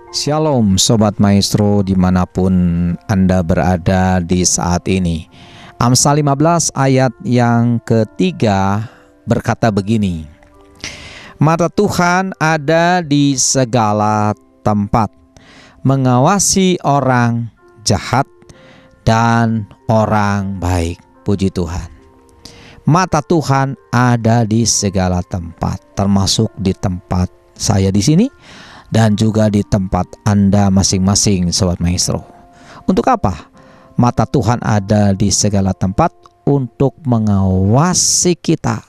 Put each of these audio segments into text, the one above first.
Shalom Sobat Maestro dimanapun Anda berada di saat ini. Amsal 15 ayat yang ketiga berkata begini: Mata Tuhan ada di segala tempat, mengawasi orang jahat dan orang baik. Puji Tuhan. Mata Tuhan ada di segala tempat, termasuk di tempat saya di sini dan juga di tempat Anda masing-masing, Sobat Maestro. Untuk apa? Mata Tuhan ada di segala tempat untuk mengawasi kita,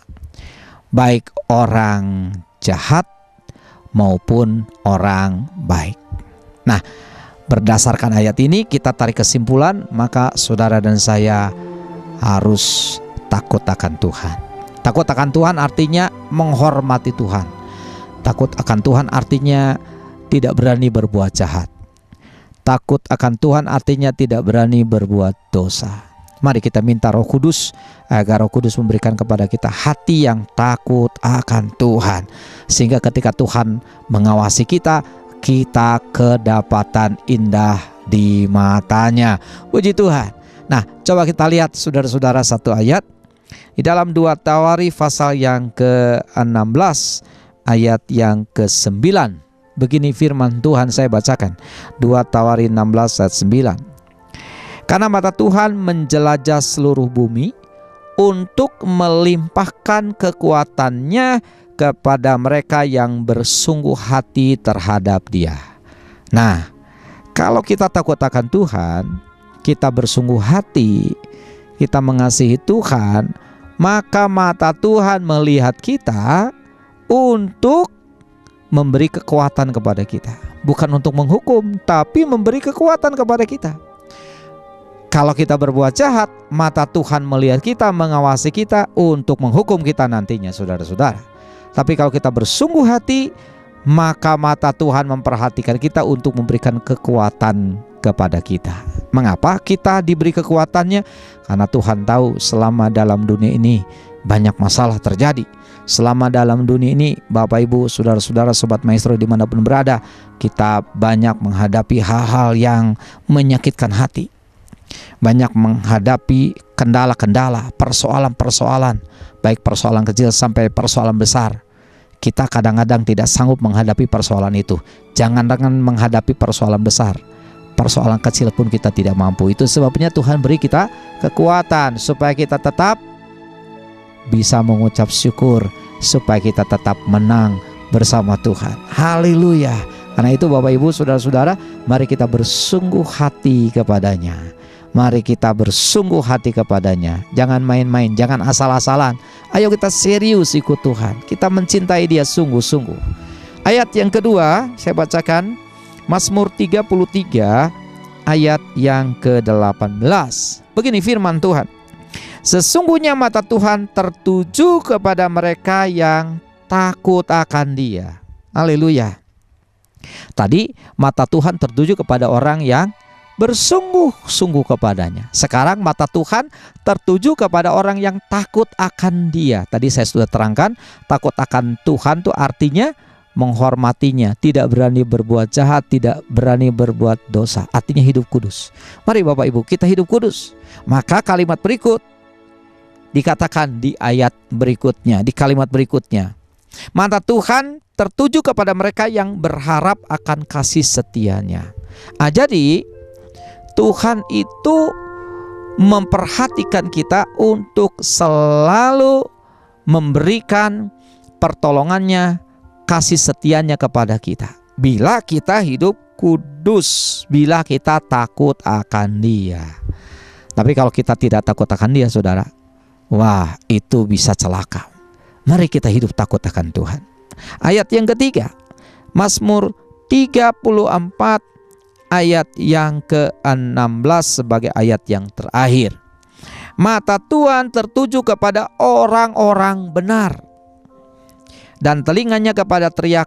baik orang jahat maupun orang baik. Nah, berdasarkan ayat ini kita tarik kesimpulan, maka saudara dan saya harus takut akan Tuhan. Takut akan Tuhan artinya menghormati Tuhan. Takut akan Tuhan artinya tidak berani berbuat jahat. Takut akan Tuhan artinya tidak berani berbuat dosa. Mari kita minta Roh Kudus agar Roh Kudus memberikan kepada kita hati yang takut akan Tuhan, sehingga ketika Tuhan mengawasi kita, kita kedapatan indah di matanya. Puji Tuhan. Nah, coba kita lihat saudara-saudara satu ayat di dalam 2 Tawarikh pasal yang ke-16 ayat yang ke-9. Begini firman Tuhan, saya bacakan 2 Tawarikh 16 ayat 9. Karena mata Tuhan menjelajah seluruh bumi untuk melimpahkan kekuatannya kepada mereka yang bersungguh hati terhadap Dia. Nah, kalau kita takut akan Tuhan, kita bersungguh hati, kita mengasihi Tuhan, maka mata Tuhan melihat kita untuk memberi kekuatan kepada kita. Bukan untuk menghukum, tapi memberi kekuatan kepada kita. Kalau kita berbuat jahat, mata Tuhan melihat kita, mengawasi kita untuk menghukum kita nantinya, saudara-saudara. Tapi kalau kita bersungguh hati, maka mata Tuhan memperhatikan kita untuk memberikan kekuatan kepada kita. Mengapa kita diberi kekuatannya? Karena Tuhan tahu selama dalam dunia ini banyak masalah terjadi. Selama dalam dunia ini, Bapak Ibu, saudara-saudara, Sobat Maestro dimanapun berada, kita banyak menghadapi hal-hal yang menyakitkan hati. Banyak menghadapi kendala-kendala, persoalan-persoalan, baik persoalan kecil sampai persoalan besar. Kita kadang-kadang tidak sanggup menghadapi persoalan itu. Jangan-jangan menghadapi persoalan besar, persoalan kecil pun kita tidak mampu. Itu sebabnya Tuhan beri kita kekuatan supaya kita tetap bisa mengucap syukur, supaya kita tetap menang bersama Tuhan. Haleluya. Karena itu Bapak Ibu, saudara-saudara, mari kita bersungguh hati kepadanya. Mari kita bersungguh hati kepadanya. Jangan main-main, jangan asal-asalan. Ayo kita serius ikut Tuhan. Kita mencintai Dia sungguh-sungguh. Ayat yang kedua saya bacakan, Mazmur 33 ayat yang ke-18. Begini firman Tuhan: Sesungguhnya mata Tuhan tertuju kepada mereka yang takut akan Dia. Haleluya. Tadi mata Tuhan tertuju kepada orang yang bersungguh-sungguh kepadanya. Sekarang mata Tuhan tertuju kepada orang yang takut akan Dia. Tadi saya sudah terangkan, takut akan Tuhan itu artinya menghormatinya, tidak berani berbuat jahat, tidak berani berbuat dosa. Artinya hidup kudus. Mari Bapak Ibu, kita hidup kudus. Maka kalimat berikut dikatakan di ayat berikutnya, di kalimat berikutnya, mata Tuhan tertuju kepada mereka yang berharap akan kasih setianya. Jadi Tuhan itu memperhatikan kita untuk selalu memberikan pertolongannya, kasih setianya kepada kita. Bila kita hidup kudus, bila kita takut akan Dia. Tapi kalau kita tidak takut akan Dia, saudara, wah, itu bisa celaka. Mari kita hidup takut akan Tuhan. Ayat yang ketiga, Mazmur 34 ayat yang ke-16 sebagai ayat yang terakhir. Mata Tuhan tertuju kepada orang-orang benar, dan telinganya kepada teriak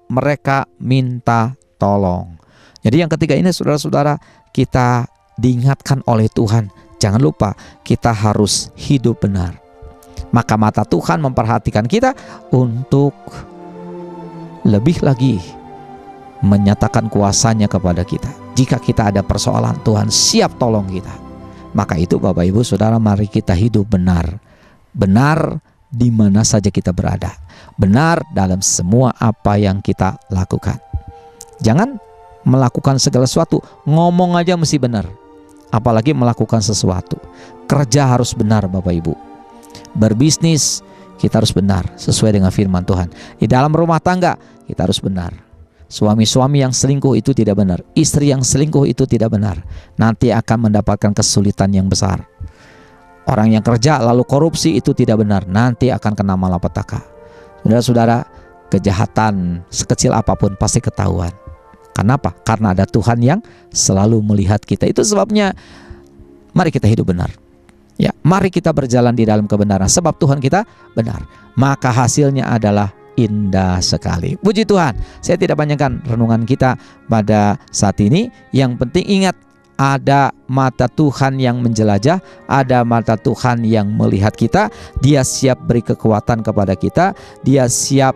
mereka minta tolong. Jadi yang ketiga ini, saudara-saudara, kita diingatkan oleh Tuhan, jangan lupa kita harus hidup benar. Maka mata Tuhan memperhatikan kita untuk lebih lagi menyatakan kuasanya kepada kita. Jika kita ada persoalan, Tuhan siap tolong kita. Maka itu Bapak Ibu Saudara, mari kita hidup benar. Benar di mana saja kita berada. Benar dalam semua apa yang kita lakukan. Jangan melakukan segala sesuatu, ngomong aja mesti benar. Apalagi melakukan sesuatu. Kerja harus benar Bapak Ibu. Berbisnis kita harus benar sesuai dengan firman Tuhan. Di dalam rumah tangga kita harus benar. Suami-suami yang selingkuh itu tidak benar. Istri yang selingkuh itu tidak benar. Nanti akan mendapatkan kesulitan yang besar. Orang yang kerja lalu korupsi itu tidak benar. Nanti akan kena malapetaka. Saudara-saudara, kejahatan sekecil apapun pasti ketahuan. Kenapa? Karena ada Tuhan yang selalu melihat kita. Itu sebabnya mari kita hidup benar. Ya, mari kita berjalan di dalam kebenaran. Sebab Tuhan kita benar. Maka hasilnya adalah indah sekali. Puji Tuhan. Saya tidak panjangkan renungan kita pada saat ini. Yang penting ingat, ada mata Tuhan yang menjelajah, ada mata Tuhan yang melihat kita. Dia siap beri kekuatan kepada kita, dia siap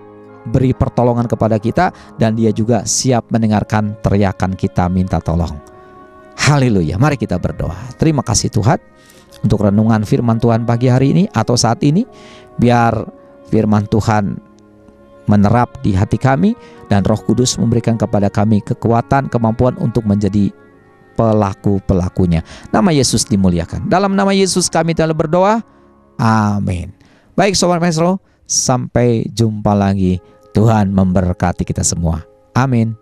beri pertolongan kepada kita, dan dia juga siap mendengarkan teriakan kita minta tolong. Haleluya. Mari kita berdoa. Terima kasih Tuhan untuk renungan firman Tuhan pagi hari ini atau saat ini. Biar firman Tuhan menerap di hati kami, dan Roh Kudus memberikan kepada kami kekuatan, kemampuan untuk menjadi pelaku-pelakunya. Nama Yesus dimuliakan. Dalam nama Yesus kami telah berdoa. Amin. Baik Sobat Maestro, sampai jumpa lagi. Tuhan memberkati kita semua. Amin.